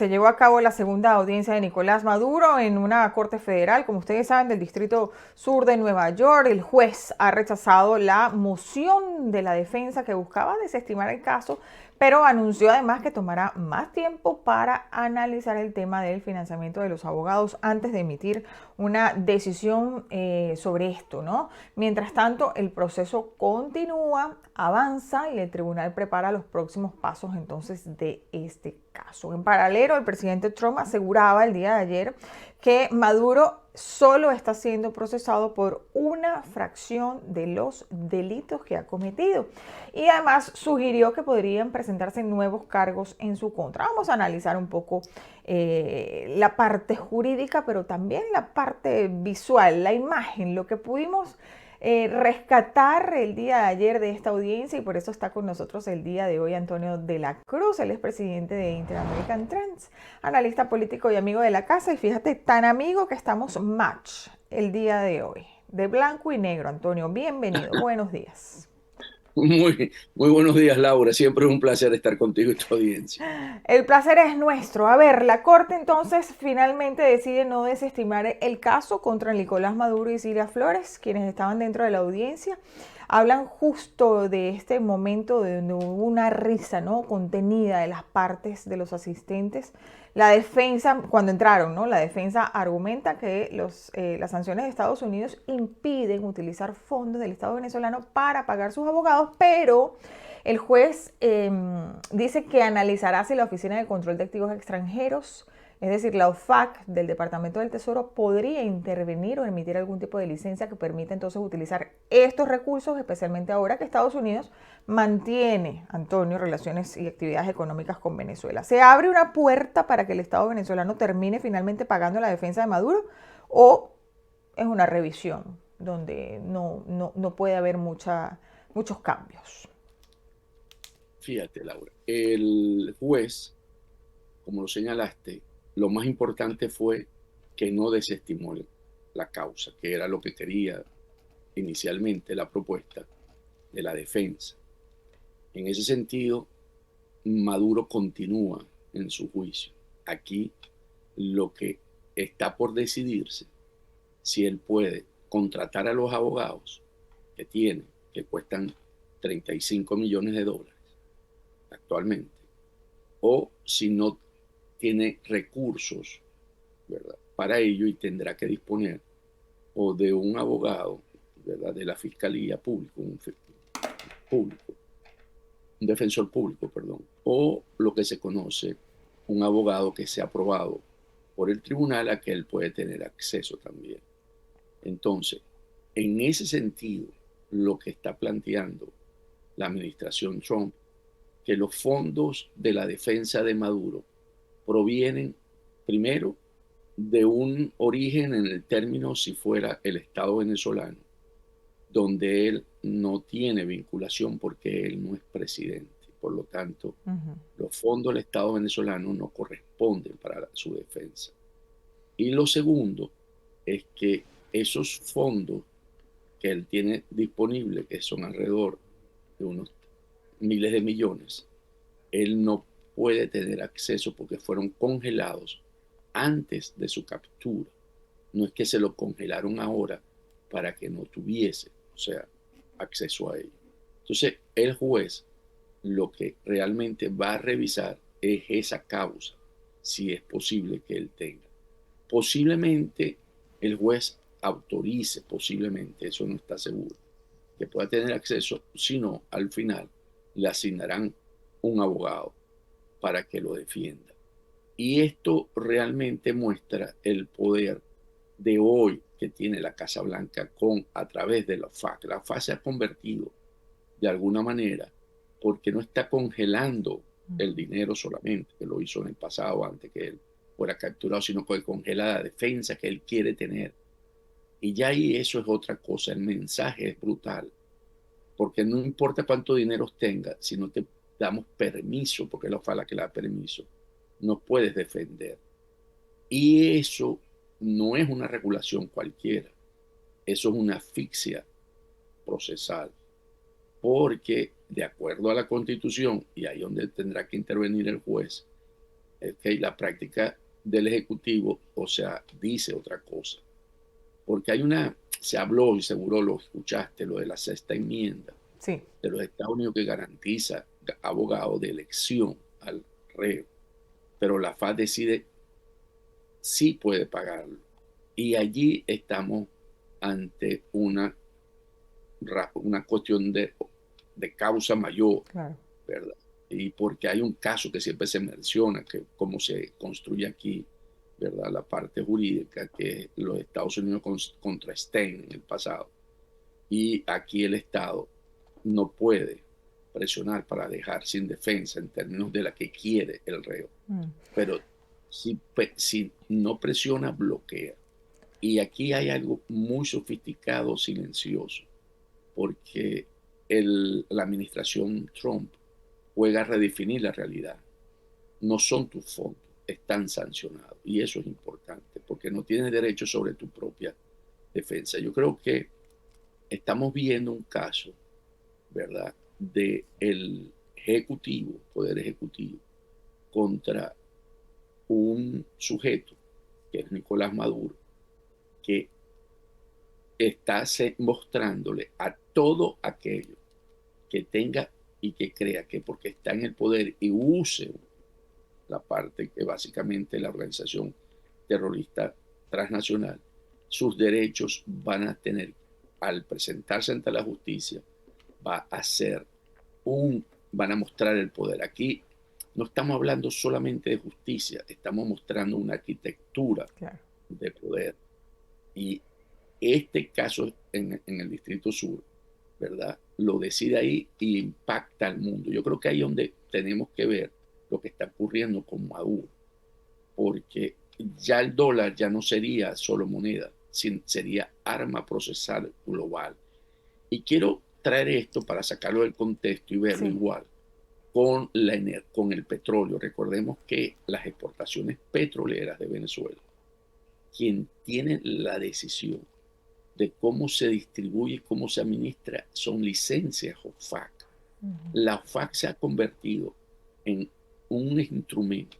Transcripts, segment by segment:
Se llevó a cabo la segunda audiencia de Nicolás Maduro en una corte federal, como ustedes saben, del Distrito Sur de Nueva York. El juez ha rechazado la moción de la defensa que buscaba desestimar el caso, pero anunció además que tomará más tiempo para analizar el tema del financiamiento de los abogados antes de emitir una decisión sobre esto, ¿no? Mientras tanto, el proceso continúa, avanza y el tribunal prepara los próximos pasos entonces de este caso. En paralelo, el presidente Trump aseguraba el día de ayer que Maduro solo está siendo procesado por una fracción de los delitos que ha cometido. Y además sugirió que podrían presentarse nuevos cargos en su contra. Vamos a analizar un poco la parte jurídica, pero también la parte visual, la imagen, lo que pudimos rescatar el día de ayer de esta audiencia, y por eso está con nosotros el día de hoy Antonio de la Cruz. Él es presidente de Interamerican Trends, analista político y amigo de la casa, y fíjate, tan amigo que estamos match el día de hoy, de blanco y negro. Antonio, bienvenido, buenos días. Muy buenos días, Laura. Siempre es un placer estar contigo y tu audiencia. El placer es nuestro. A ver, la Corte entonces finalmente decide no desestimar el caso contra Nicolás Maduro y Cilia Flores, quienes estaban dentro de la audiencia. Hablan justo de este momento de donde hubo una risa, ¿no?, contenida de las partes de los asistentes. La defensa, cuando entraron, ¿no?, la defensa argumenta que las sanciones de Estados Unidos impiden utilizar fondos del Estado venezolano para pagar sus abogados, pero el juez dice que analizará si la Oficina de Control de Activos Extranjeros, es decir, la OFAC del Departamento del Tesoro, podría intervenir o emitir algún tipo de licencia que permita entonces utilizar estos recursos, especialmente ahora que Estados Unidos mantiene, Antonio, relaciones y actividades económicas con Venezuela. ¿Se abre una puerta para que el Estado venezolano termine finalmente pagando la defensa de Maduro, o es una revisión donde no puede haber muchos cambios? Fíjate, Laura, el juez, como lo señalaste, lo más importante fue que no desestimó la causa, que era lo que quería inicialmente la propuesta de la defensa. En ese sentido, Maduro continúa en su juicio. Aquí lo que está por decidirse, si él puede contratar a los abogados que tiene, que cuestan 35 millones de dólares actualmente, o si no tiene recursos, ¿verdad?, para ello, y tendrá que disponer o de un abogado, ¿verdad?, de la Fiscalía Pública, público, un defensor público, perdón, o lo que se conoce, un abogado que sea aprobado por el tribunal a que él puede tener acceso también. Entonces, en ese sentido, lo que está planteando la administración Trump, que los fondos de la defensa de Maduro provienen primero de un origen en el término si fuera el Estado venezolano, donde él no tiene vinculación porque él no es presidente. Por lo tanto, los fondos del Estado venezolano no corresponden para su defensa. Y lo segundo es que esos fondos que él tiene disponibles, que son alrededor de unos miles de millones, él no puede tener acceso porque fueron congelados antes de su captura. No es que se lo congelaron ahora para que no tuviese, o sea, acceso a ello. Entonces, el juez lo que realmente va a revisar es esa causa, si es posible que él tenga. Posiblemente el juez autorice, posiblemente, eso no está seguro, que pueda tener acceso, sino al final le asignarán un abogado para que lo defienda. Y esto realmente muestra el poder de hoy que tiene la Casa Blanca a través de la FAC. La FAC se ha convertido de alguna manera porque no está congelando el dinero solamente, que lo hizo en el pasado antes que él fuera capturado, sino que congela la defensa que él quiere tener. Y ya ahí eso es otra cosa, el mensaje es brutal, porque no importa cuánto dinero tengas, si no te damos permiso, porque es la FAC la que le da permiso, no puedes defender. Y eso no es una regulación cualquiera, eso es una asfixia procesal, porque de acuerdo a la Constitución, y ahí donde tendrá que intervenir el juez, La práctica del Ejecutivo, o sea, dice otra cosa. Porque se habló y seguro lo escuchaste, lo de la sexta enmienda Sí, de los Estados Unidos que garantiza abogado de elección al reo, pero la FAD decide si puede pagarlo. Y allí estamos ante una cuestión de causa mayor, claro. ¿verdad? Y porque hay un caso que siempre se menciona, que cómo se construye aquí, ¿verdad? La parte jurídica, que los Estados Unidos contra Stein en el pasado. Y aquí el Estado no puede presionar para dejar sin defensa en términos de la que quiere el reo. Mm. Pero si no presiona, bloquea. Y aquí hay algo muy sofisticado, silencioso, porque la administración Trump juega a redefinir la realidad. No son tus fondos, están sancionados. Y eso es importante, porque no tienes derecho sobre tu propia defensa. Yo creo que estamos viendo un caso, ¿verdad?, de el ejecutivo, poder ejecutivo, contra un sujeto, que es Nicolás Maduro, que está mostrándole a todo aquello que tenga y que crea que porque está en el poder y use la parte que básicamente la organización terrorista transnacional, sus derechos van a tener, al presentarse ante la justicia, va a ser van a mostrar el poder. Aquí no estamos hablando solamente de justicia, estamos mostrando una arquitectura Claro. de poder. Y este caso en el Distrito Sur, ¿verdad? Lo decide ahí y impacta al mundo. Yo creo que ahí es donde tenemos que ver lo que está ocurriendo con Maduro, porque ya el dólar ya no sería solo moneda, sería arma procesal global. Y quiero traer esto para sacarlo del contexto y verlo Sí. igual con el petróleo. Recordemos que las exportaciones petroleras de Venezuela, quien tiene la decisión de cómo se distribuye y cómo se administra son licencias OFAC. La OFAC se ha convertido en un instrumento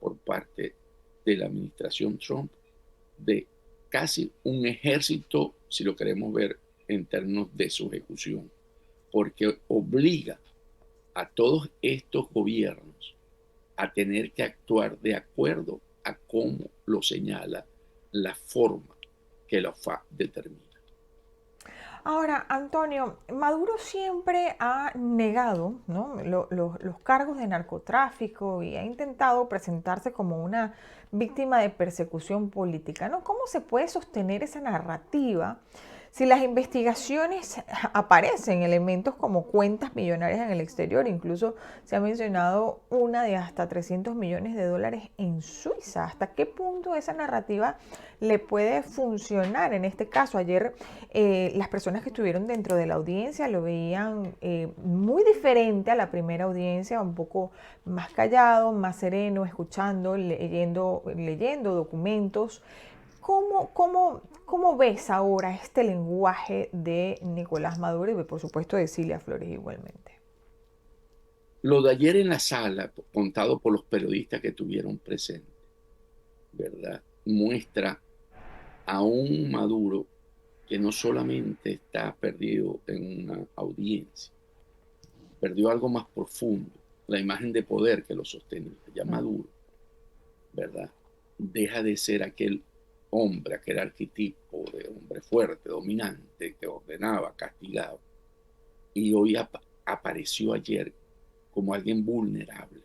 por parte de la administración Trump de casi un ejército, si lo queremos ver en términos de su ejecución, porque obliga a todos estos gobiernos a tener que actuar de acuerdo a cómo lo señala la forma que la OFAC determina. Ahora, Antonio, Maduro siempre ha negado, ¿no?, los cargos de narcotráfico y ha intentado presentarse como una víctima de persecución política, ¿no? ¿Cómo se puede sostener esa narrativa si las investigaciones aparecen elementos como cuentas millonarias en el exterior? Incluso se ha mencionado una de hasta 300 millones de dólares en Suiza. ¿Hasta qué punto esa narrativa le puede funcionar en este caso? Ayer las personas que estuvieron dentro de la audiencia lo veían muy diferente a la primera audiencia, un poco más callado, más sereno, escuchando, leyendo documentos. ¿Cómo ves ahora este lenguaje de Nicolás Maduro y por supuesto de Cilia Flores igualmente? Lo de ayer en la sala, contado por los periodistas que estuvieron presentes, ¿verdad?, muestra a un Maduro que no solamente está perdido en una audiencia, perdió algo más profundo, la imagen de poder que lo sostenía. Ya Maduro, ¿verdad?, deja de ser aquel hombre, aquel arquetipo de hombre fuerte, dominante, que ordenaba, castigaba, y hoy apareció ayer como alguien vulnerable.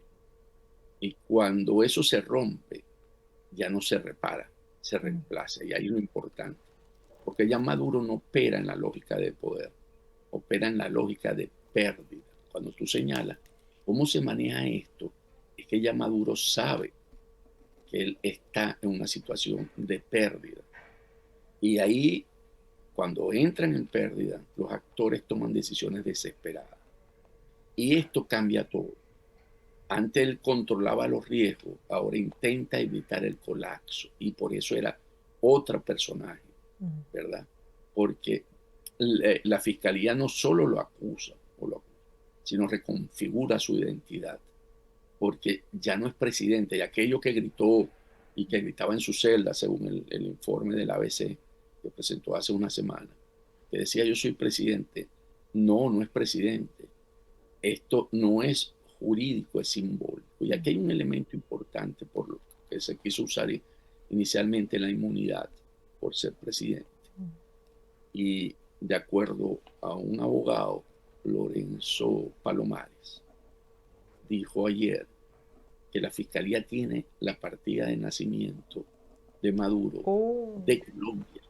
Y cuando eso se rompe, ya no se repara, se reemplaza. Y ahí es lo importante. Porque ya Maduro no opera en la lógica de poder, opera en la lógica de pérdida. Cuando tú señalas cómo se maneja esto, es que ya Maduro sabe que él está en una situación de pérdida. Y ahí, cuando entran en pérdida, los actores toman decisiones desesperadas. Y esto cambia todo. Antes él controlaba los riesgos, ahora intenta evitar el colapso. Y por eso era otro personaje, ¿verdad? Porque la fiscalía no solo lo acusa, sino reconfigura su identidad. porque ya no es presidente, y aquello que gritó y que gritaba en su celda, según el informe del ABC que presentó hace una semana, que decía yo soy presidente, no, no es presidente. Esto no es jurídico, es simbólico. Y aquí hay un elemento importante por lo que se quiso usar inicialmente la inmunidad por ser presidente. Y de acuerdo a un abogado, Lorenzo Palomares, dijo ayer que la fiscalía tiene la partida de nacimiento de Maduro Oh. de Colombia.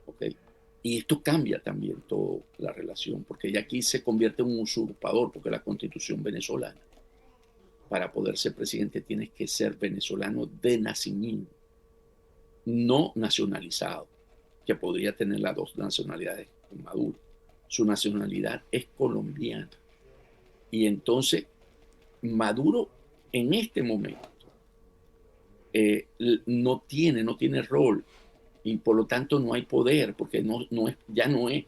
¿Okay? Y esto cambia también toda la relación, porque ya aquí se convierte en un usurpador, porque la constitución venezolana, para poder ser presidente tienes que ser venezolano de nacimiento, no nacionalizado, que podría tener las dos nacionalidades con Maduro. Su nacionalidad es colombiana. Y entonces Maduro en este momento no tiene rol y por lo tanto no hay poder porque ya no es,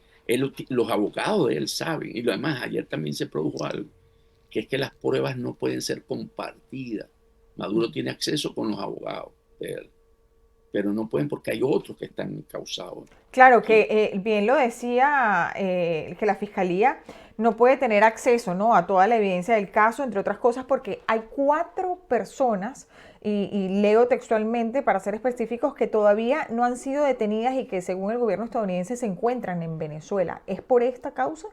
los abogados de él saben y además ayer también se produjo algo, que es que las pruebas no pueden ser compartidas. Maduro tiene acceso con los abogados de él, pero no pueden porque hay otros que están causados. Claro, Aquí. que bien lo decía, que la fiscalía no puede tener acceso, ¿no?, a toda la evidencia del caso, entre otras cosas, porque hay 4 personas, y leo textualmente para ser específicos, que todavía no han sido detenidas y que según el gobierno estadounidense se encuentran en Venezuela. ¿Es por esta causa?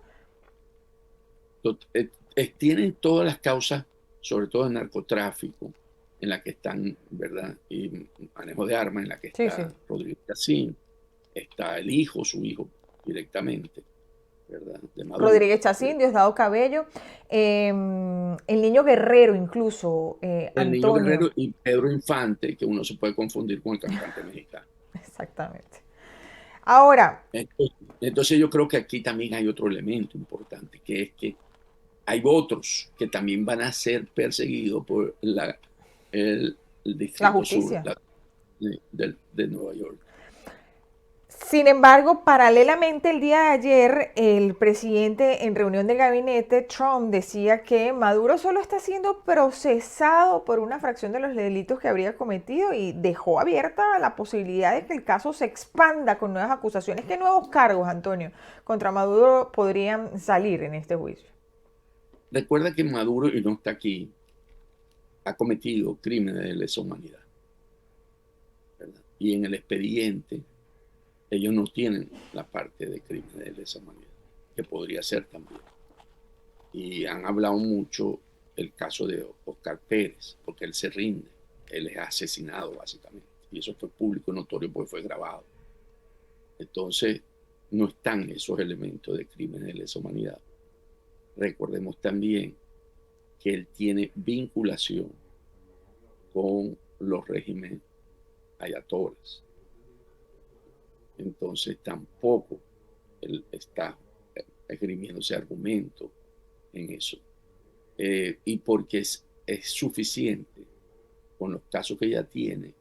Tienen todas las causas, sobre todo de narcotráfico, en la que están, ¿verdad? Y manejo de armas, en la que Sí, sí. está Rodríguez Chacín, está el hijo, su hijo directamente, ¿verdad? De Maduro. Rodríguez Chacín, Diosdado Cabello, el niño Guerrero incluso, El niño Antonio. Guerrero y Pedro Infante, que uno se puede confundir con el cantante mexicano. Exactamente. Ahora, Entonces yo creo que aquí también hay otro elemento importante, que es que hay otros que también van a ser perseguidos por el la Distrito Sur justicia. de Nueva York. Sin embargo, paralelamente el día de ayer, el presidente en reunión de gabinete, Trump, decía que Maduro solo está siendo procesado por una fracción de los delitos que habría cometido y dejó abierta la posibilidad de que el caso se expanda con nuevas acusaciones. ¿Qué nuevos cargos, Antonio, contra Maduro podrían salir en este juicio? Recuerda que Maduro, y no está aquí, ha cometido crímenes de lesa humanidad, ¿verdad? Y en el expediente ellos no tienen la parte de crímenes de lesa humanidad, que podría ser también. Y han hablado mucho el caso de Oscar Pérez, porque él se rinde, él es asesinado básicamente, y eso fue público y notorio porque fue grabado. Entonces, no están esos elementos de crímenes de lesa humanidad. Recordemos también que él tiene vinculación con los regímenes ayatolas. Entonces tampoco él está esgrimiendo ese argumento en eso. Y porque es suficiente con los casos que ya tiene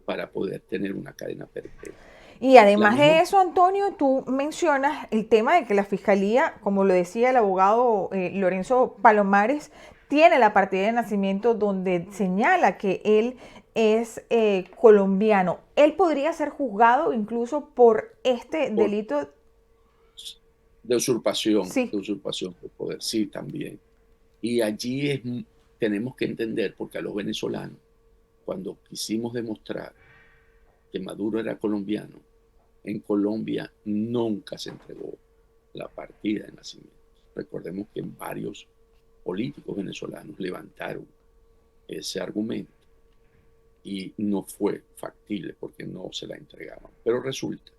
para poder tener una cadena perpetua. Y además de Mejor... eso, Antonio, tú mencionas el tema de que la fiscalía, como lo decía el abogado Lorenzo Palomares, tiene la partida de nacimiento donde señala que él es colombiano. Él podría ser juzgado incluso por este delito de usurpación sí, de poder, sí, también. Y allí tenemos que entender, porque a los venezolanos, cuando quisimos demostrar que Maduro era colombiano, en Colombia nunca se entregó la partida de nacimiento. Recordemos que varios políticos venezolanos levantaron ese argumento y no fue factible porque no se la entregaban. Pero resulta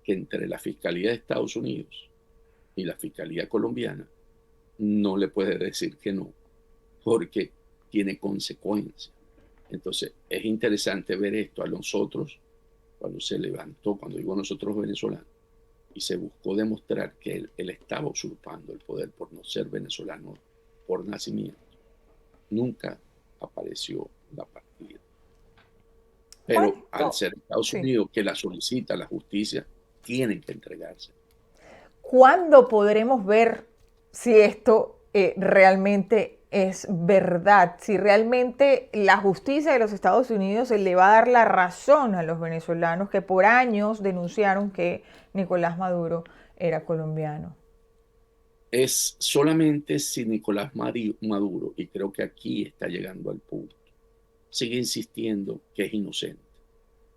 que entre la Fiscalía de Estados Unidos y la Fiscalía colombiana no le puede decir que no, porque tiene consecuencias. Entonces es interesante ver esto a nosotros, cuando se levantó, cuando digo nosotros venezolanos, y se buscó demostrar que él estaba usurpando el poder por no ser venezolano por nacimiento. Nunca apareció la partida. Pero al ser Estados Unidos que la solicita la justicia, tienen que entregarse. ¿Cuándo podremos ver si esto realmente es verdad, si realmente la justicia de los Estados Unidos le va a dar la razón a los venezolanos que por años denunciaron que Nicolás Maduro era colombiano. Es solamente si Nicolás Maduro, y creo que aquí está llegando al punto, sigue insistiendo que es inocente.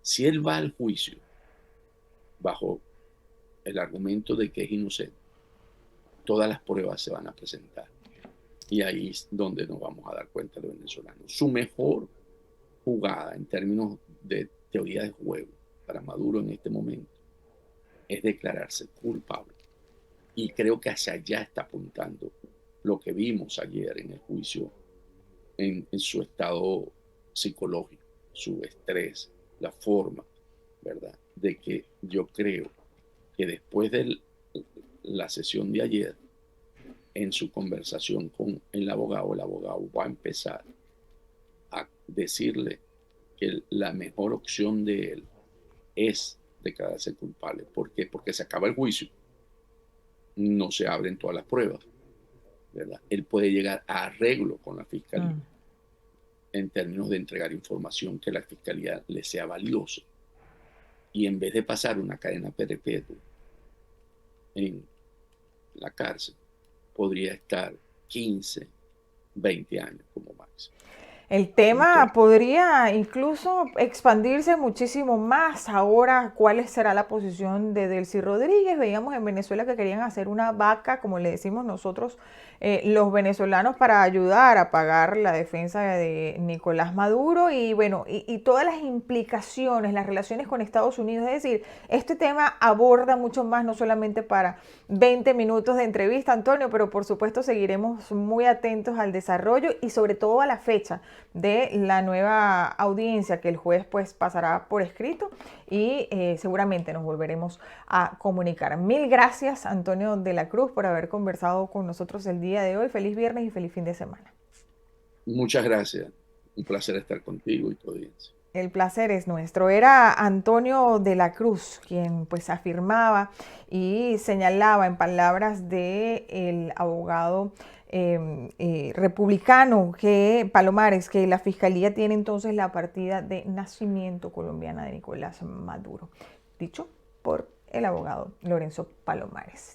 Si él va al juicio bajo el argumento de que es inocente, todas las pruebas se van a presentar. Y ahí es donde nos vamos a dar cuenta de los venezolanos. Su mejor jugada en términos de teoría de juego para Maduro en este momento es declararse culpable. Y creo que hacia allá está apuntando lo que vimos ayer en el juicio, en su estado psicológico, su estrés, la forma, ¿verdad? De que yo creo que después de la sesión de ayer, en su conversación con el abogado va a empezar a decirle que la mejor opción de él es declararse culpable. ¿Por qué? Porque se acaba el juicio, no se abren todas las pruebas, ¿verdad? Él puede llegar a arreglo con la fiscalía en términos de entregar información que la fiscalía le sea valiosa. Y en vez de pasar una cadena perpetua en la cárcel, podría estar 15, 20 años como máximo. El tema Entonces, podría incluso expandirse muchísimo más ahora. ¿Cuál será la posición de Delcy Rodríguez? Veíamos en Venezuela que querían hacer una vaca, como le decimos nosotros, los venezolanos, para ayudar a pagar la defensa de Nicolás Maduro y bueno, y todas las implicaciones, las relaciones con Estados Unidos. Es decir, este tema aborda mucho más, no solamente para 20 minutos de entrevista, Antonio, pero por supuesto seguiremos muy atentos al desarrollo y sobre todo a la fecha de la nueva audiencia que el juez pues pasará por escrito y seguramente nos volveremos a comunicar. Mil gracias, Antonio de la Cruz, por haber conversado con nosotros el día de hoy. Feliz viernes y feliz fin de semana. muchas gracias. Un placer estar contigo y tu audiencia. El placer es nuestro. Era Antonio de la Cruz quien pues afirmaba y señalaba en palabras de el abogado republicano que Palomares, que la fiscalía tiene entonces la partida de nacimiento colombiana de Nicolás Maduro, dicho por el abogado Lorenzo Palomares.